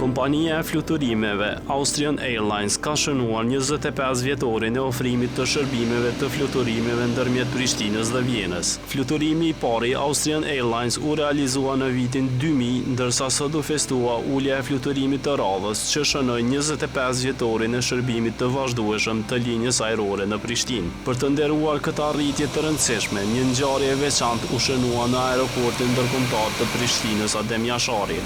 Kompania e fluturimeve Austrian Airlines ka shënuar 25 vjetorin e ofrimit të shërbimeve të fluturimeve ndërmjet Prishtinës dhe Vjenës. Fluturimi i pari Austrian Airlines u realizua në vitin 2000, ndërsa sot u festua ulja e fluturimit të radhës që shënoi 25 vjetorin e shërbimit të vazhdueshëm të linjës ajrore në Prishtinë. Për të nderuar këtë arritje të rëndësishme, një ngjarje e veçantë u shënua në aeroportin ndërkombëtar të Prishtinës Adem Jashari.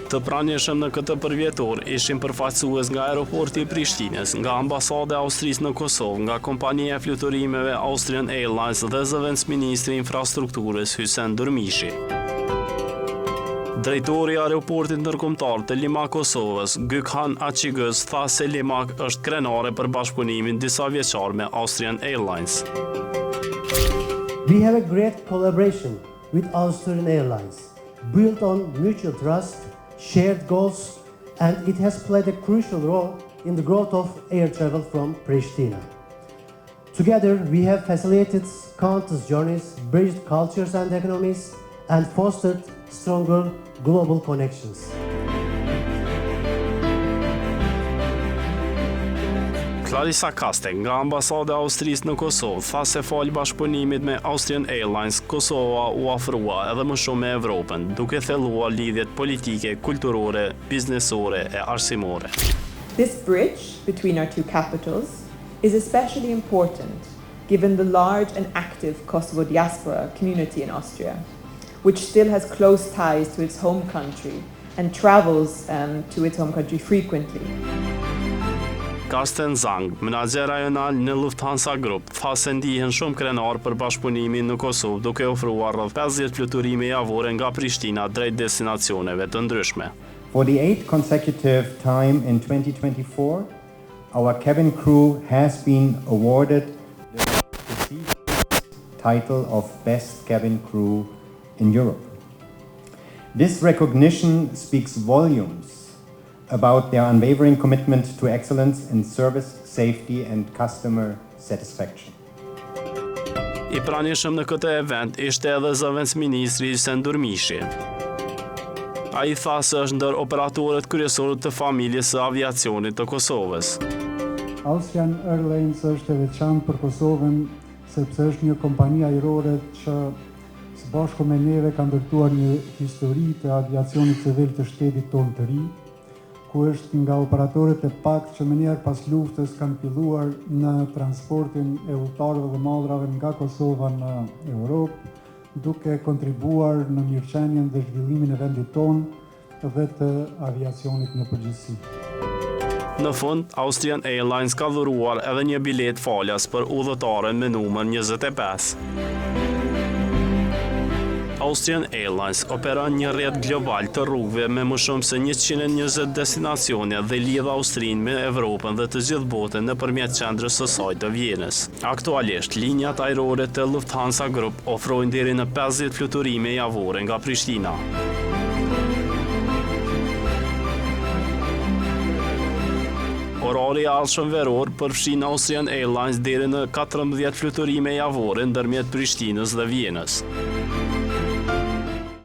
Të pranishëm në këtë përvjetor ishin përfaqësues nga aeroporti i Prishtinës, nga ambasada e Austrisë në Kosovë, nga kompania e fluturimeve Austrian Airlines dhe zëvendësministri i infrastrukturës Hysen Durmishi. Drejtori i aeroportit ndërkombëtar të Limak Kosovës, Gökhan Açigöz, tha se Limak është krenare për bashkëpunimin disa vjeçar me Austrian Airlines. We have a great collaboration with Austrian Airlines, built on mutual trust, shared goals, and it has played a crucial role in the growth of air travel from Pristina. Together, we have facilitated countless journeys, bridged cultures and economies, and fostered stronger global connections. Clarissa Kastek nga ambasada e Austrisë në Kosovë tha se fal bashkëpunimit me Austrian Airlines, Kosova u afrua edhe më shumë me Evropën, duke thelluar lidhjet politike, kulturore, biznesore e arsimore. This bridge between our two capitals is especially important given the large and active Kosovo diaspora community in Austria, which still has close ties to its home country and travels to its home country frequently. Karsten Zang, menaxher rajonal në Lufthansa Group, tha se ndihen shumë krenar për bashkëpunimin në Kosovë, duke ofruar rreth 50 fluturime javore nga Prishtina drejt destinacioneve të ndryshme. For the 8th consecutive time in 2024, our cabin crew has been awarded the prestigious title of Best Cabin Crew in Europe. This recognition speaks volumes about their unwavering commitment to excellence in service, safety and customer satisfaction. I pranishëm në këtë event ishte edhe zëvendësministri Hysen Durmishi. Ai tha se është ndër operatorët kryesorë të familjes së aviacionit të Kosovës. Austrian Airlines është e veçantë për Kosovën sepse është një kompani ajrore që së bashku me neve ka ndërtuar një histori të aviacionit civil të shtetit tonë të ri, ku është nga operatorët e pak që më njerë pas luftës kanë filluar në transportin e udhëtarëve dhe mallrave nga Kosova në Europë, duke kontribuar në mirëqenien dhe zhvillimin e vendit tonë dhe të aviacionit në përgjithësi. Në fund, Austrian Airlines ka dhuruar edhe një bilet falas për udhëtaren me numër 25. Austrian Airlines operon një rrjet global të rrugëve me më shumë se 120 destinacione dhe lidh Austrinë me Evropën dhe të gjithë botën nëpërmjet qendrës së saj të Vjenës. Aktualisht, linjat ajrore të Lufthansa Group ofrojnë deri në 50 fluturime javore nga Prishtina. Orari i ardhshëm veror përfshin Austrian Airlines deri në 14 fluturime javore ndërmjet Prishtinës dhe Vjenës.